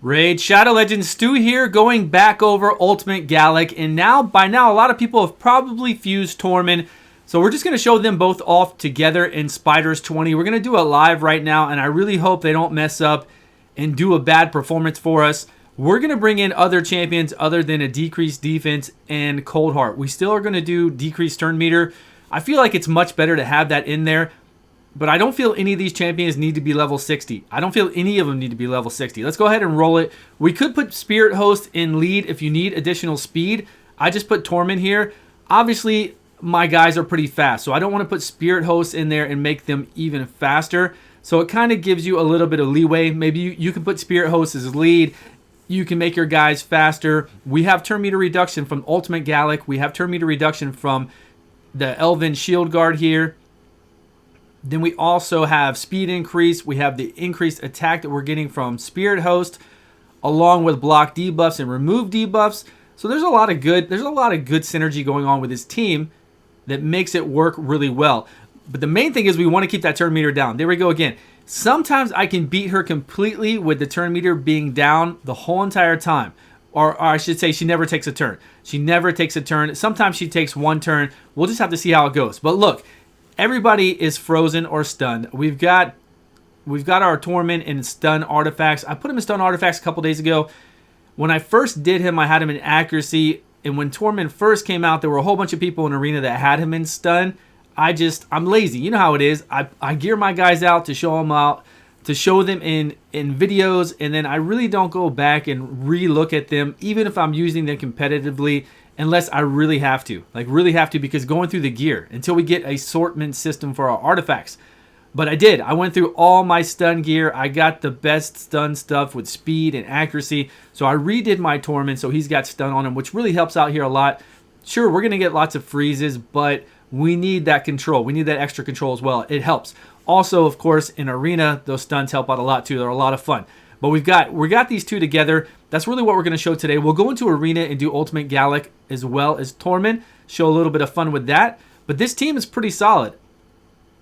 Raid Shadow Legends Stu here, going back over Ultimate Galek, and by now a lot of people have probably fused Tormin, so we're just going to show them both off together in Spiders 20. We're going to do it live right now, and I really hope they don't mess up and do a bad performance for us. We're going to bring in other champions other than a decreased defense and Cold Heart. We still are going to do decreased turn meter. I feel like it's much better to have that in there. But I don't feel any of these champions need to be level 60. I don't feel any of them need to be level 60. Let's go ahead and roll it. We could put Spirit Host in lead if you need additional speed. I just put Tormund here. Obviously, my guys are pretty fast, so I don't want to put Spirit Host in there and make them even faster. So it kind of gives you a little bit of leeway. Maybe you can put Spirit Host as lead. You can make your guys faster. We have turn meter reduction from Ultimate Galek. We have turn meter reduction from the Elven Shield Guard here. Then we also have speed increase. We have the increased attack that we're getting from Spirit Host, along with block debuffs and remove debuffs. So there's a lot of good synergy going on with this team that makes it work really well. But the main thing is we want to keep that turn meter down. There we go again. Sometimes I can beat her completely with the turn meter being down the whole entire time. Or I should say she never takes a turn. She never takes a turn. Sometimes she takes one turn. We'll just have to see how it goes. But look. Everybody is frozen or stunned. We've got our Tormund in stun artifacts. I put him in stun artifacts a couple days ago. When I first did him, I had him in accuracy. And when Tormund first came out, there were a whole bunch of people in arena that had him in stun. I'm lazy. You know how it is. I gear my guys out to show them in videos, and then I really don't go back and re-look at them, even if I'm using them competitively. Unless I really have to. Because going through the gear until we get a assortment system for our artifacts. But I did. I went through all my stun gear. I got the best stun stuff with speed and accuracy. So I redid my Tormund so he's got stun on him, which really helps out here a lot. Sure, we're going to get lots of freezes, but we need that control. We need that extra control as well. It helps. Also, of course, in arena, those stuns help out a lot too. They're a lot of fun. But we got these two together. That's really what we're going to show today. We'll go into arena and do Ultimate Galek as well as Tormund. Show a little bit of fun with that. But this team is pretty solid.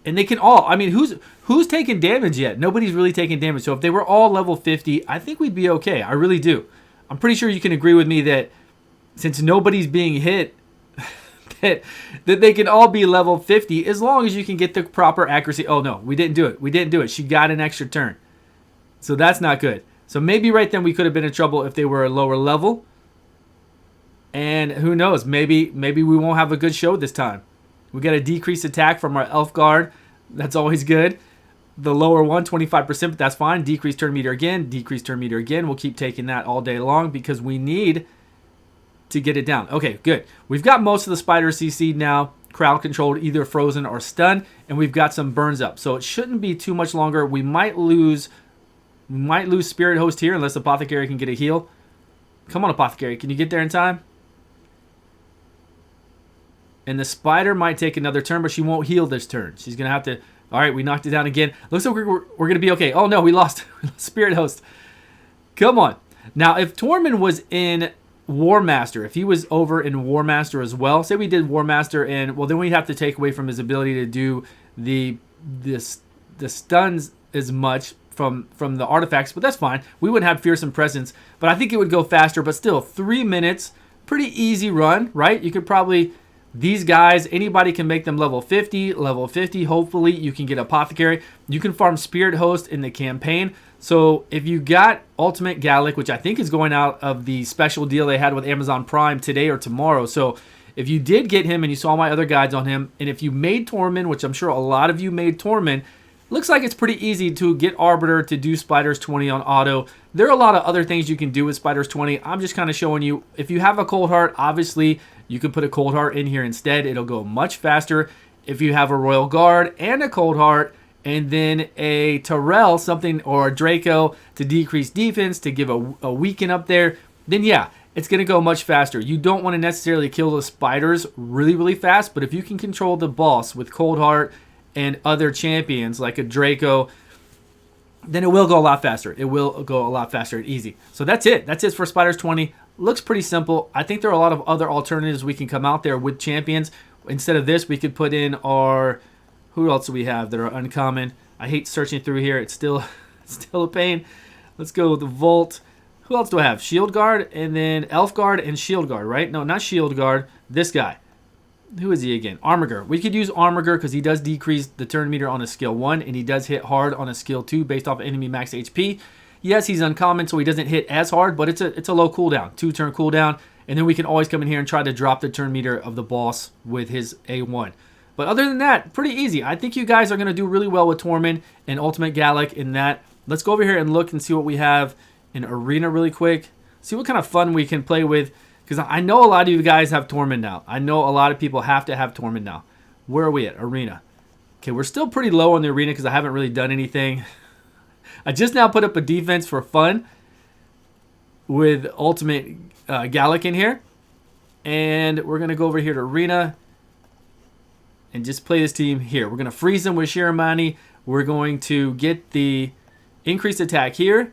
And they can all, I mean, who's taking damage yet? Nobody's really taking damage. So if they were all level 50, I think we'd be okay. I really do. I'm pretty sure you can agree with me that since nobody's being hit, that they can all be level 50 as long as you can get the proper accuracy. Oh, no, we didn't do it. We didn't do it. She got an extra turn. So that's not good. So maybe right then we could have been in trouble if they were a lower level. And who knows? Maybe we won't have a good show this time. We got a decreased attack from our Elf Guard. That's always good. The lower one, 25%, but that's fine. Decreased turn meter again. Decreased turn meter again. We'll keep taking that all day long because we need to get it down. Okay, good. We've got most of the spiders CC'd now. Crowd controlled, either frozen or stunned. And we've got some burns up. So it shouldn't be too much longer. We might lose Spirit Host here unless Apothecary can get a heal. Come on, Apothecary. Can you get there in time? And the spider might take another turn, but she won't heal this turn. She's going to have to... All right, we knocked it down again. Looks like we're going to be okay. Oh, no, we lost Spirit Host. Come on. Now, if Tormund was in War Master, if he was over in War Master as well, say we did War Master, and, well, then we'd have to take away from his ability to do the stuns as much from the artifacts, but that's fine. We wouldn't have Fearsome Presence, but I think it would go faster, but still, 3 minutes, pretty easy run, right? You could probably... These guys, anybody can make them level 50. Level 50, hopefully, you can get Apothecary. You can farm Spirit Host in the campaign. So if you got Ultimate Galek, which I think is going out of the special deal they had with Amazon Prime today or tomorrow. So if you did get him and you saw my other guides on him, and if you made Tormund, which I'm sure a lot of you made Tormund, looks like it's pretty easy to get Arbiter to do Spiders 20 on auto. There are a lot of other things you can do with Spiders 20. I'm just kind of showing you. If you have a Cold Heart, obviously you could put a Cold Heart in here instead. It'll go much faster. If you have a Royal Guard and a Cold Heart and then a Tyrell, something, or a Draco to decrease defense, to give a weaken up there, then yeah, it's going to go much faster. You don't want to necessarily kill the spiders really, really fast, but if you can control the boss with Cold Heart and other champions like a Draco, then it will go a lot faster. It will go a lot faster and easy. So that's it. That's it for Spiders 20. Looks pretty simple. I think there are a lot of other alternatives we can come out there with champions. Instead of this, we could put in our... Who else do we have that are uncommon? I hate searching through here. It's still a pain. Let's go with the Volt. Who else do I have? Shield Guard, and then Elf Guard and Shield Guard, right? No, not Shield Guard. This guy. Who is he again? Armor. We could use Armor because he does decrease the turn meter on a skill 1, and he does hit hard on a skill 2 based off enemy max HP. Yes, he's uncommon, so he doesn't hit as hard, but it's a low cooldown, 2-turn cooldown, and then we can always come in here and try to drop the turn meter of the boss with his A1. But other than that, pretty easy. I think you guys are going to do really well with Tormund and Ultimate Galek in that. Let's go over here and look and see what we have in Arena really quick. See what kind of fun we can play with. Because I know a lot of you guys have Tormund now. I know a lot of people have to have Tormund now. Where are we at? Arena. Okay, we're still pretty low on the arena because I haven't really done anything. I just now put up a defense for fun with Ultimate Galek in here. And we're going to go over here to Arena and just play this team here. We're going to freeze them with Shiramani. We're going to get the increased attack here.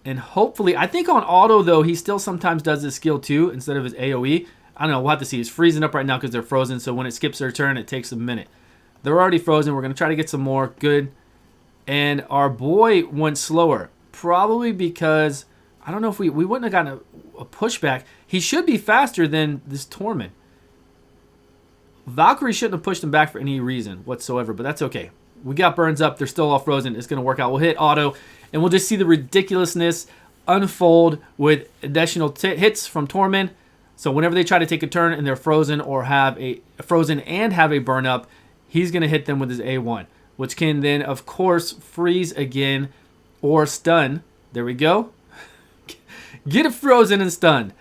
And hopefully, I think on auto, though, he still sometimes does his skill 2 instead of his AoE. I don't know. We'll have to see. It's freezing up right now because they're frozen. So when it skips their turn, it takes a minute. They're already frozen. We're going to try to get some more. Good. And our boy went slower. Probably because, I don't know if we wouldn't have gotten a pushback. He should be faster than this Tormund. Valkyrie shouldn't have pushed him back for any reason whatsoever, but that's okay. We got burns up. They're still all frozen. It's going to work out. We'll hit auto, and we'll just see the ridiculousness unfold with additional hits from Tormund. So whenever they try to take a turn and they're frozen or have a frozen and have a burn up, he's going to hit them with his A1, which can then, of course, freeze again or stun. There we go. Get it frozen and stunned.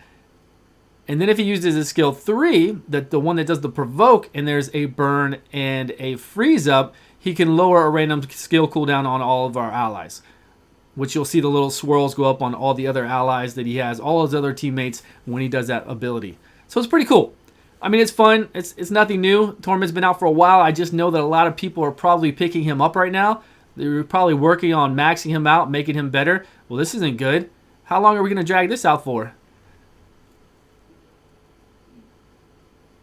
And then if he uses his skill 3, the one that does the provoke, and there's a burn and a freeze up, he can lower a random skill cooldown on all of our allies, which you'll see the little swirls go up on all the other allies that he has, all his other teammates when he does that ability. So it's pretty cool. I mean, it's fun. It's nothing new. Tormund's been out for a while. I just know that a lot of people are probably picking him up right now. They're probably working on maxing him out, making him better. Well, this isn't good. How long are we going to drag this out for?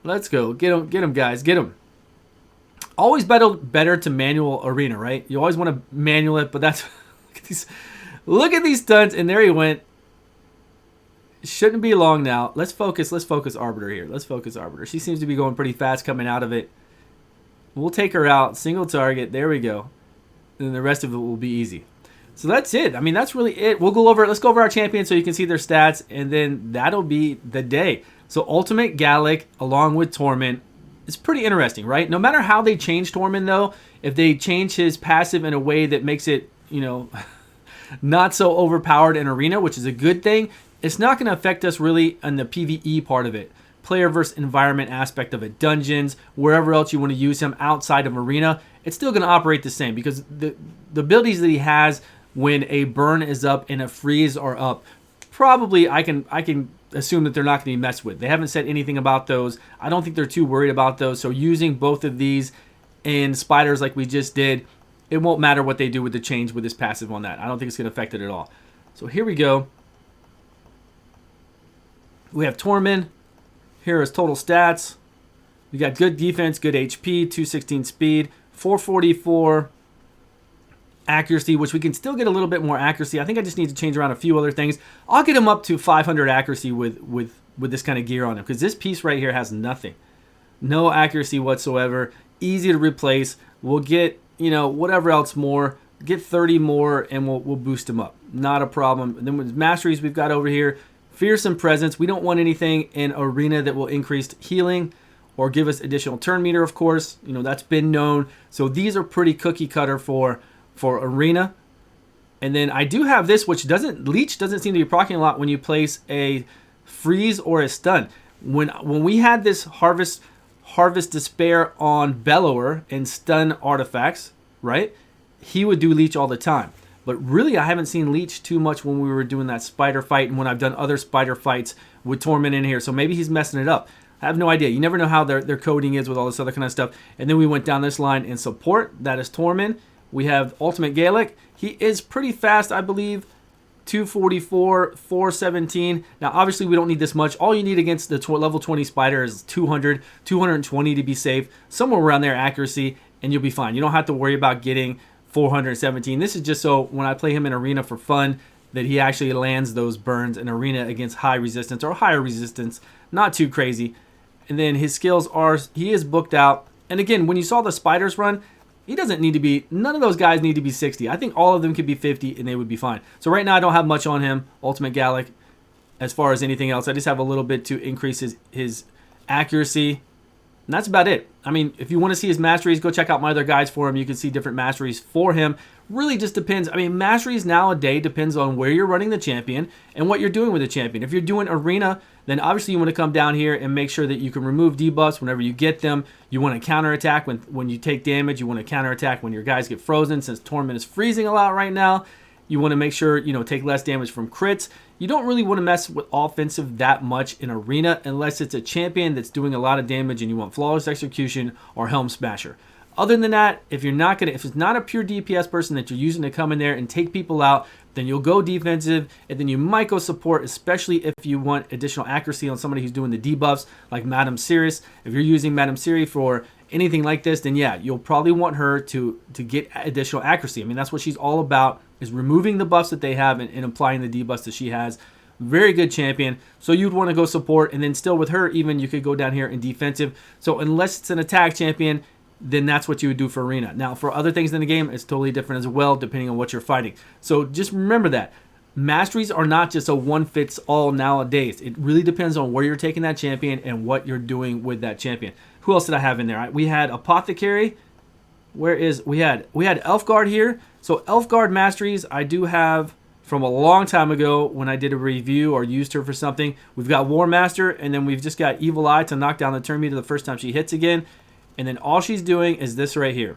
Let's go. Get him, guys. Get him. Always better to manual arena, right? You always want to manual it, but that's look at these stunts, and there he went. Shouldn't be long now. Let's focus Arbiter here. Let's focus Arbiter. She seems to be going pretty fast coming out of it. We'll take her out. Single target. There we go. And the rest of it will be easy. So that's it. I mean, that's really it. We'll go over. Let's go over our champions so you can see their stats, and then that'll be the day. So Ultimate Galek along with Tormund. It's pretty interesting, right? No matter how they change Tormund, though, if they change his passive in a way that makes it, you know, not so overpowered in arena, which is a good thing, it's not going to affect us really on the PvE part of it. Player versus environment aspect of it. Dungeons, wherever else you want to use him outside of arena, it's still going to operate the same because the abilities that he has when a burn is up and a freeze are up, probably I can assume that they're not going to be messed with. They haven't said anything about those. I don't think they're too worried about those. So using both of these in spiders like we just did, it won't matter what they do with the change with this passive on that. I don't think it's going to affect it at all. So here we go. We have Tormund. Here are his total stats. We got good defense, good HP, 216 speed, 444 accuracy, which we can still get a little bit more accuracy. I think I just need to change around a few other things. I'll get him up to 500 accuracy with this kind of gear on him because this piece right here has nothing. No accuracy whatsoever. Easy to replace. We'll get, you know, whatever else more. Get 30 more and we'll boost him up. Not a problem. And then with masteries we've got over here, fearsome presence. We don't want anything in arena that will increase healing or give us additional turn meter, of course. You know, that's been known. So these are pretty cookie cutter for arena. And then I do have this, which leech doesn't seem to be proccing a lot when you place a freeze or a stun. When we had this harvest despair on Bellower and stun artifacts, right? He would do leech all the time. But really, I haven't seen leech too much when we were doing that spider fight and when I've done other spider fights with Tormund in here. So maybe he's messing it up. I have no idea. You never know how their coding is with all this other kind of stuff. And then we went down this line in support. That is Tormund. We have Ultimate Galek. He is pretty fast, I believe. 244, 417. Now, obviously, we don't need this much. All you need against the level 20 spider is 200, 220 to be safe. Somewhere around there, accuracy, and you'll be fine. You don't have to worry about getting 417. This is just so when I play him in arena for fun, that he actually lands those burns in arena against high resistance or higher resistance. Not too crazy. And then his skills are, he is booked out. And again, when you saw the spiders run, he doesn't need to be, none of those guys need to be 60. I think all of them could be 50 and they would be fine. So right now I don't have much on him, Ultimate Galek, as far as anything else. I just have a little bit to increase his accuracy. And that's about it. I mean, if you want to see his masteries, go check out my other guides for him. You can see different masteries for him. Really just depends. I mean, masteries nowadays depends on where you're running the champion and what you're doing with the champion. If you're doing arena, then obviously you want to come down here and make sure that you can remove debuffs whenever you get them. You want to counterattack when you take damage. You want to counterattack when your guys get frozen, since Tormund is freezing a lot right now. You want to make sure, you know, take less damage from crits. You don't really want to mess with offensive that much in arena unless it's a champion that's doing a lot of damage and you want flawless execution or helm smasher. Other than that, if it's not a pure DPS person that you're using to come in there and take people out, then you'll go defensive, and then you might go support, especially if you want additional accuracy on somebody who's doing the debuffs like Madame Sirius. If you're using Madame Sirius for anything like this, then yeah, you'll probably want her to get additional accuracy. I mean, that's what she's all about, is removing the buffs that they have and applying the debuffs that she has. Very good champion. So you'd want to go support, and then still with her, even you could go down here in defensive. So unless it's an attack champion, then that's what you would do for arena. Now, for other things in the game, it's totally different as well, depending on what you're fighting. So just remember that. Masteries are not just a one-fits-all nowadays. It really depends on where you're taking that champion and what you're doing with that champion. Who else did I have in there? We had Apothecary. Where is... We had Elfguard here. So Elfguard Masteries, I do have from a long time ago when I did a review or used her for something. We've got War Master, and then we've just got Evil Eye to knock down the turn meter the first time she hits again. And then all she's doing is this right here.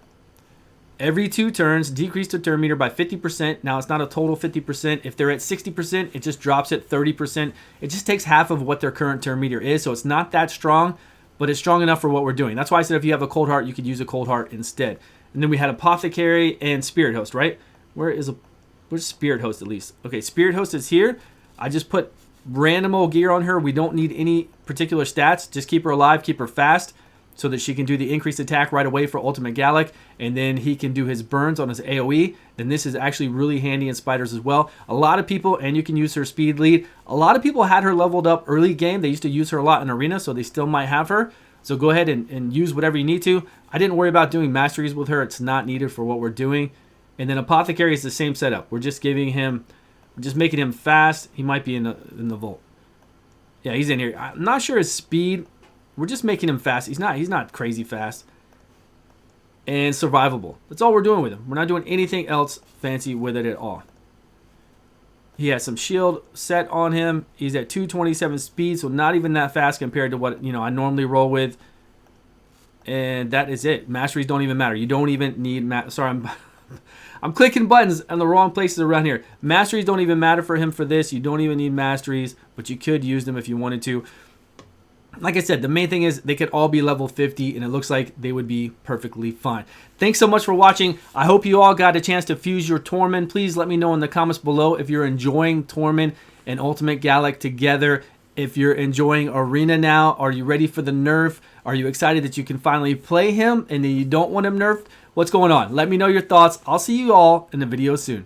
Every 2 turns, decrease the turn meter by 50%. Now, it's not a total 50%. If they're at 60%, it just drops it 30%. It just takes half of what their current turn meter is. So it's not that strong, but it's strong enough for what we're doing. That's why I said if you have a Cold Heart, you could use a Cold Heart instead. And then we had Apothecary and Spirit Host, right? Where's Spirit Host at least? Okay, Spirit Host is here. I just put random old gear on her. We don't need any particular stats. Just keep her alive, keep her fast, so that she can do the increased attack right away for Ultimate Galek, and then he can do his burns on his AoE. Then this is actually really handy in spiders as well. A lot of people, and you can use her speed lead. A lot of people had her leveled up early game. They used to use her a lot in arena, so they still might have her. So go ahead and use whatever you need to. I didn't worry about doing masteries with her. It's not needed for what we're doing. And then Apothecary is the same setup. We're just making him fast. He might be in the vault. Yeah, he's in here. I'm not sure his speed. We're just making him fast. He's not crazy fast. And survivable. That's all we're doing with him. We're not doing anything else fancy with it at all. He has some shield set on him. He's at 227 speed, so not even that fast compared to what, I normally roll with. And that is it. Masteries don't even matter. You don't even need sorry, I'm clicking buttons in the wrong places around here. Masteries don't even matter for him for this. You don't even need masteries, but you could use them if you wanted to. Like I said, the main thing is they could all be level 50, and it looks like they would be perfectly fine. Thanks so much for watching. I hope you all got a chance to fuse your Tormund. Please let me know in the comments below if you're enjoying Tormund and Ultimate Galek together. If you're enjoying Arena now, are you ready for the nerf? Are you excited that you can finally play him and then you don't want him nerfed? What's going on? Let me know your thoughts. I'll see you all in the video soon.